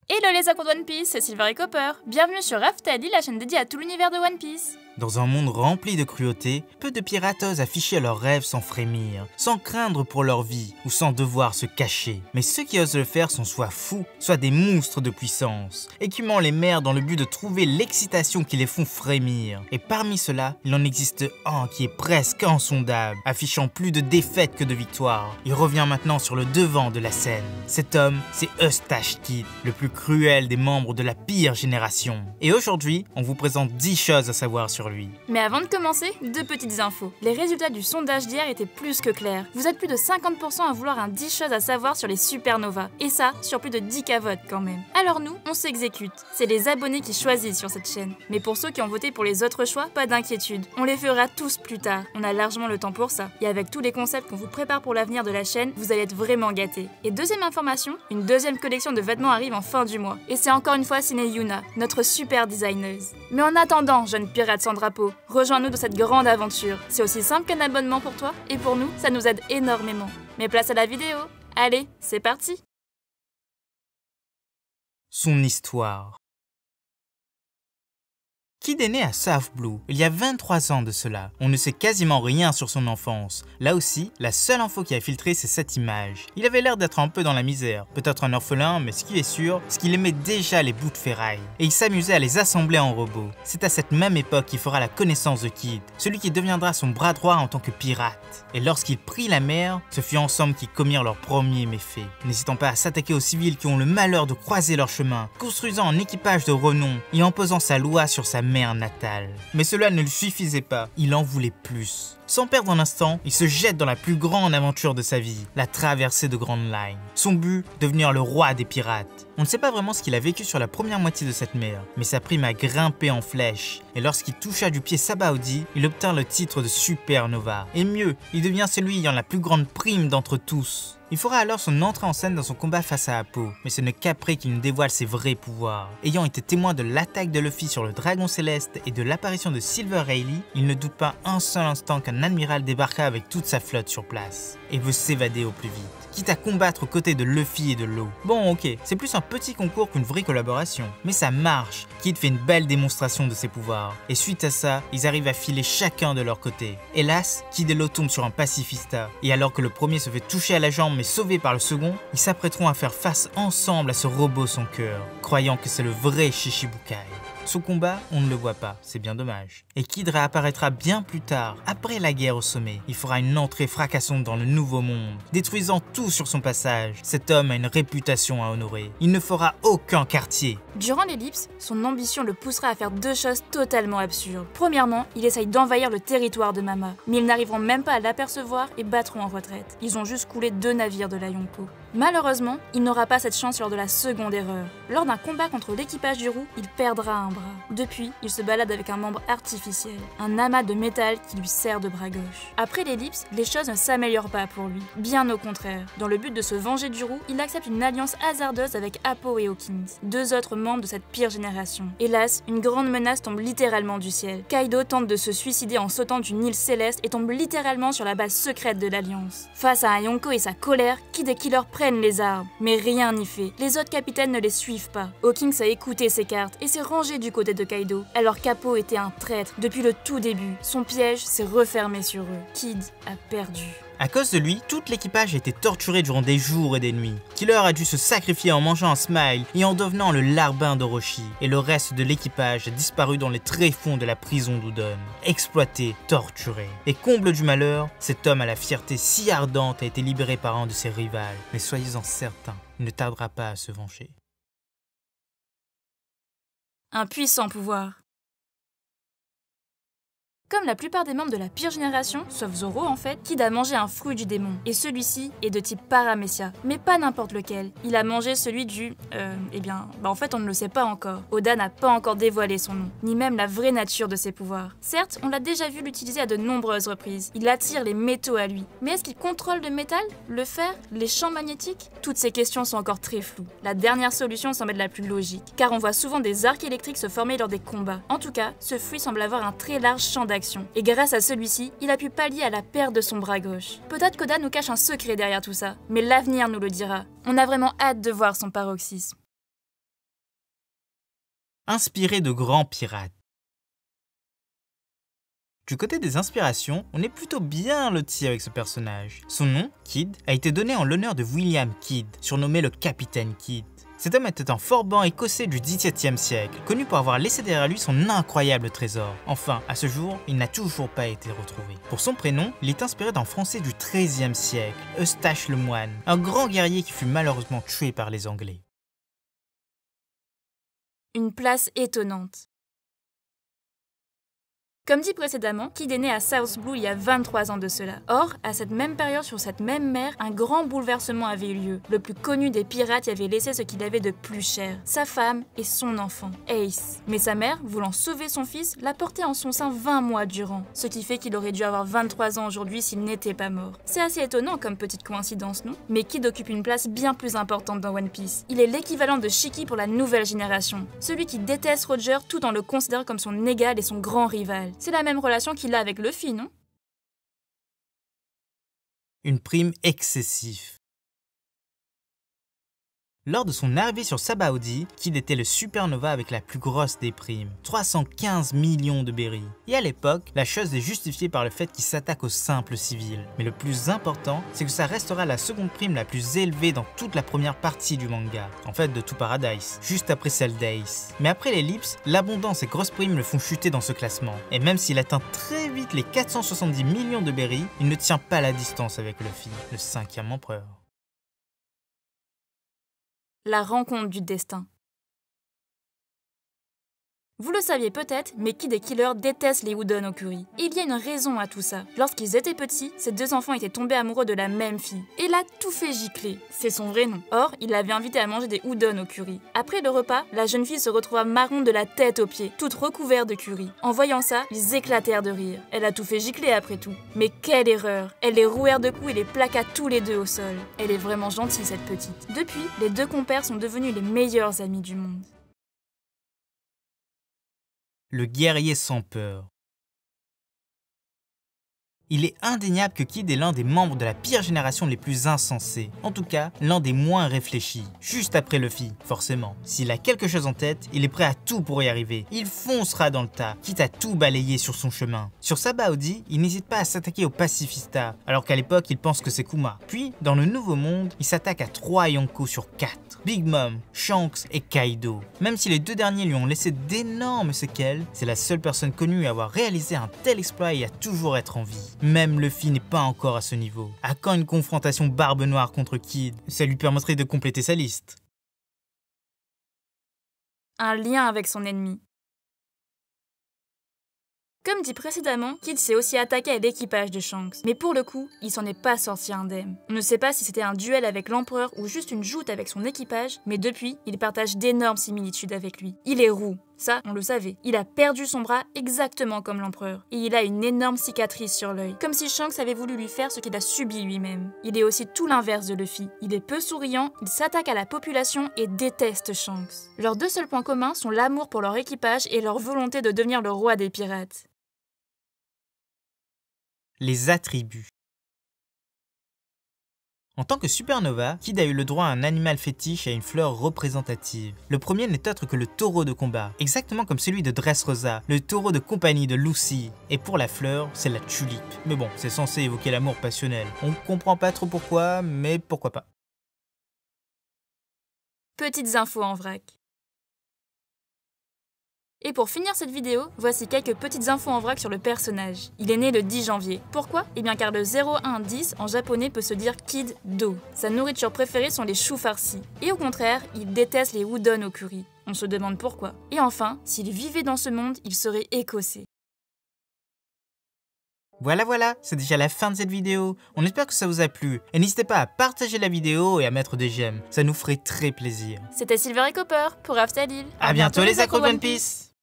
Hello les aquas de One Piece, c'est Silver et Copper. Bienvenue sur Raftalie, la chaîne dédiée à tout l'univers de One Piece. Dans un monde rempli de cruauté, peu de pirates osent afficher leurs rêves sans frémir, sans craindre pour leur vie ou sans devoir se cacher. Mais ceux qui osent le faire sont soit fous, soit des monstres de puissance, écumant les mers dans le but de trouver l'excitation qui les font frémir. Et parmi ceux-là, il en existe un qui est presque insondable, affichant plus de défaites que de victoires. Il revient maintenant sur le devant de la scène. Cet homme, c'est Eustache Kid, le plus cruel des membres de la pire génération. Et aujourd'hui, on vous présente 10 choses à savoir sur lui. Mais avant de commencer, deux petites infos. Les résultats du sondage d'hier étaient plus que clairs. Vous êtes plus de 50% à vouloir un 10 choses à savoir sur les supernovas. Et ça, sur plus de 10K votes quand même. Alors nous, on s'exécute. C'est les abonnés qui choisissent sur cette chaîne. Mais pour ceux qui ont voté pour les autres choix, pas d'inquiétude. On les fera tous plus tard. On a largement le temps pour ça. Et avec tous les concepts qu'on vous prépare pour l'avenir de la chaîne, vous allez être vraiment gâtés. Et deuxième information, une deuxième collection de vêtements arrive en fin du mois. Et c'est encore une fois signé Yuna, notre super designeuse. Mais en attendant, jeune pirate sans drapeau, rejoins-nous dans cette grande aventure. C'est aussi simple qu'un abonnement pour toi, et pour nous, ça nous aide énormément. Mais place à la vidéo. Allez, c'est parti! Son histoire. Kid est né à South Blue, il y a 23 ans de cela. On ne sait quasiment rien sur son enfance. Là aussi, la seule info qui a filtré, c'est cette image. Il avait l'air d'être un peu dans la misère, peut-être un orphelin, mais ce qui est sûr, c'est qu'il aimait déjà les bouts de ferraille. Et il s'amusait à les assembler en robots. C'est à cette même époque qu'il fera la connaissance de Kid, celui qui deviendra son bras droit en tant que pirate. Et lorsqu'il prit la mer, ce fut ensemble qu'ils commirent leur premier méfait. N'hésitant pas à s'attaquer aux civils qui ont le malheur de croiser leur chemin, construisant un équipage de renom et en posant sa loi sur sa mer natale. Mais cela ne lui suffisait pas, il en voulait plus. Sans perdre un instant, il se jette dans la plus grande aventure de sa vie, la traversée de Grand Line. Son but, devenir le roi des pirates. On ne sait pas vraiment ce qu'il a vécu sur la première moitié de cette mer, mais sa prime a grimpé en flèche. Et lorsqu'il toucha du pied Sabaody, il obtint le titre de supernova. Et mieux, il devient celui ayant la plus grande prime d'entre tous. Il fera alors son entrée en scène dans son combat face à Appo, mais ce n'est qu'après qu'il nous dévoile ses vrais pouvoirs. Ayant été témoin de l'attaque de Luffy sur le Dragon Céleste et de l'apparition de Silver Rayleigh, il ne doute pas un seul instant qu'un amiral débarquera avec toute sa flotte sur place et veut s'évader au plus vite, quitte à combattre aux côtés de Luffy et de Law. Bon ok, c'est plus un petit concours qu'une vraie collaboration, mais ça marche. Kid fait une belle démonstration de ses pouvoirs, et suite à ça, ils arrivent à filer chacun de leur côté. Hélas, Kid et Law tombent sur un pacifista, et alors que le premier se fait toucher à la jambe mais sauvé par le second, ils s'apprêteront à faire face ensemble à ce robot sans cœur, croyant que c'est le vrai Shichibukai. Son combat, on ne le voit pas, c'est bien dommage. Et Kid réapparaîtra bien plus tard, après la guerre au sommet. Il fera une entrée fracassante dans le nouveau monde, détruisant tout sur son passage. Cet homme a une réputation à honorer. Il ne fera aucun quartier. Durant l'ellipse, son ambition le poussera à faire deux choses totalement absurdes. Premièrement, il essaye d'envahir le territoire de Mama, mais ils n'arriveront même pas à l'apercevoir et battront en retraite. Ils ont juste coulé 2 navires de la Yonko. Malheureusement, il n'aura pas cette chance lors de la seconde erreur. Lors d'un combat contre l'équipage du roux, il perdra un bras. Depuis, il se balade avec un membre artificiel, un amas de métal qui lui sert de bras gauche. Après l'ellipse, les choses ne s'améliorent pas pour lui, bien au contraire. Dans le but de se venger du roux, il accepte une alliance hasardeuse avec Appo et Hawkins, 2 autres membres de cette pire génération. Hélas, une grande menace tombe littéralement du ciel. Kaido tente de se suicider en sautant d'une île céleste et tombe littéralement sur la base secrète de l'alliance. Face à un Yonko et sa colère, Kid et Killer prennent les armes, mais rien n'y fait. Les autres capitaines ne les suivent pas. Hawkins a écouté ses cartes et s'est rangé du côté de Kaido, alors qu'Appo était un traître depuis le tout début. Son piège s'est refermé sur eux. Kid a perdu. À cause de lui, tout l'équipage a été torturé durant des jours et des nuits. Killer a dû se sacrifier en mangeant un smile et en devenant le larbin d'Orochi. Et le reste de l'équipage a disparu dans les tréfonds de la prison d'Udon. Exploité, torturé. Et comble du malheur, cet homme à la fierté si ardente a été libéré par un de ses rivales. Mais soyez-en certains, il ne tardera pas à se venger. Un puissant pouvoir. Comme la plupart des membres de la pire génération, sauf Zoro en fait, Kid a mangé un fruit du démon. Et celui-ci est de type Paramecia, mais pas n'importe lequel. Il a mangé celui du... en fait on ne le sait pas encore. Oda n'a pas encore dévoilé son nom, ni même la vraie nature de ses pouvoirs. Certes, on l'a déjà vu l'utiliser à de nombreuses reprises. Il attire les métaux à lui. Mais est-ce qu'il contrôle le métal, le fer, les champs magnétiques? Toutes ces questions sont encore très floues. La dernière solution semble être la plus logique, car on voit souvent des arcs électriques se former lors des combats. En tout cas, ce fruit semble avoir un très large champ d'action. Et grâce à celui-ci, il a pu pallier à la perte de son bras gauche. Peut-être qu'Oda nous cache un secret derrière tout ça, mais l'avenir nous le dira. On a vraiment hâte de voir son paroxysme. inspiré de grands pirates. Du côté des inspirations, on est plutôt bien loti avec ce personnage. Son nom, Kidd, a été donné en l'honneur de William Kidd, surnommé le Capitaine Kidd. Cet homme était un forban écossais du XVIIe siècle, connu pour avoir laissé derrière lui son incroyable trésor. Enfin, à ce jour, il n'a toujours pas été retrouvé. Pour son prénom, il est inspiré d'un Français du XIIIe siècle, Eustache le Moine, un grand guerrier qui fut malheureusement tué par les Anglais. Une place étonnante. Comme dit précédemment, Kidd est né à South Blue il y a 23 ans de cela. Or, à cette même période sur cette même mer, un grand bouleversement avait eu lieu. Le plus connu des pirates y avait laissé ce qu'il avait de plus cher, sa femme et son enfant, Ace. Mais sa mère, voulant sauver son fils, l'a porté en son sein 20 mois durant, ce qui fait qu'il aurait dû avoir 23 ans aujourd'hui s'il n'était pas mort. C'est assez étonnant comme petite coïncidence, non? Mais Kidd occupe une place bien plus importante dans One Piece. Il est l'équivalent de Shiki pour la nouvelle génération, celui qui déteste Roger tout en le considérant comme son égal et son grand rival. C'est la même relation qu'il a avec Luffy, non? Une prime excessive. Lors de son arrivée sur Sabaody, Kidd était le supernova avec la plus grosse des primes, 315 millions de berries. Et à l'époque, la chose est justifiée par le fait qu'il s'attaque aux simples civils. Mais le plus important, c'est que ça restera la seconde prime la plus élevée dans toute la première partie du manga, en fait de tout Paradise, juste après celle d'Ace. Mais après l'ellipse, l'abondance et grosses primes le font chuter dans ce classement. Et même s'il atteint très vite les 470 millions de berries, il ne tient pas la distance avec Luffy, le 5e empereur. La rencontre du destin. Vous le saviez peut-être, mais Kidd et Killer détestent les Udon Okuri. Et il y a une raison à tout ça. Lorsqu'ils étaient petits, ces deux enfants étaient tombés amoureux de la même fille. Et l'a tout fait gicler. C'est son vrai nom. Or, il l'avait invité à manger des Udon au curry. Après le repas, la jeune fille se retrouva marron de la tête aux pieds, toute recouverte de curry. En voyant ça, ils éclatèrent de rire. Elle a tout fait gicler après tout. Mais quelle erreur! Elle les rouèrent de coups et les plaqua tous les deux au sol. Elle est vraiment gentille, cette petite. Depuis, les deux compères sont devenus les meilleurs amis du monde. Le guerrier sans peur. Il est indéniable que Kidd est l'un des membres de la pire génération les plus insensés. En tout cas, l'un des moins réfléchis. Juste après Luffy, forcément. S'il a quelque chose en tête, il est prêt à tout pour y arriver. Il foncera dans le tas, quitte à tout balayer sur son chemin. Sur Sabaody, il n'hésite pas à s'attaquer aux pacifistas, alors qu'à l'époque, il pense que c'est Kuma. Puis, dans le Nouveau Monde, il s'attaque à 3 Yonko sur 4. Big Mom, Shanks et Kaido. Même si les deux derniers lui ont laissé d'énormes séquelles, c'est la seule personne connue à avoir réalisé un tel exploit et à toujours être en vie. Même Luffy n'est pas encore à ce niveau. À quand une confrontation Barbe Noire contre Kidd? Ça lui permettrait de compléter sa liste. Un lien avec son ennemi. Comme dit précédemment, Kidd s'est aussi attaqué à l'équipage de Shanks. Mais pour le coup, il s'en est pas sorti indemne. On ne sait pas si c'était un duel avec l'empereur ou juste une joute avec son équipage, mais depuis, il partage d'énormes similitudes avec lui. Il est roux, ça, on le savait. Il a perdu son bras exactement comme l'empereur. Et il a une énorme cicatrice sur l'œil, comme si Shanks avait voulu lui faire ce qu'il a subi lui-même. Il est aussi tout l'inverse de Luffy. Il est peu souriant, il s'attaque à la population et déteste Shanks. Leurs deux seuls points communs sont l'amour pour leur équipage et leur volonté de devenir le roi des pirates. Les attributs. En tant que supernova, Kidd a eu le droit à un animal fétiche et à une fleur représentative. Le premier n'est autre que le taureau de combat, exactement comme celui de Dressrosa, le taureau de compagnie de Lucy. Et pour la fleur, c'est la tulipe. Mais bon, c'est censé évoquer l'amour passionnel. On comprend pas trop pourquoi, mais pourquoi pas. Petites infos en vrac. Et pour finir cette vidéo, voici quelques petites infos en vrac sur le personnage. Il est né le 10 janvier. Pourquoi? Eh bien car le 0110 en japonais peut se dire Kidd Do. Sa nourriture préférée sont les choux farcis. Et au contraire, il déteste les udon au curry. On se demande pourquoi. Et enfin, s'il vivait dans ce monde, il serait écossais. Voilà, c'est déjà la fin de cette vidéo. On espère que ça vous a plu. Et n'hésitez pas à partager la vidéo et à mettre des j'aime. Ça nous ferait très plaisir. C'était Silver et Copper pour After Lille. À bientôt les accros de One Piece.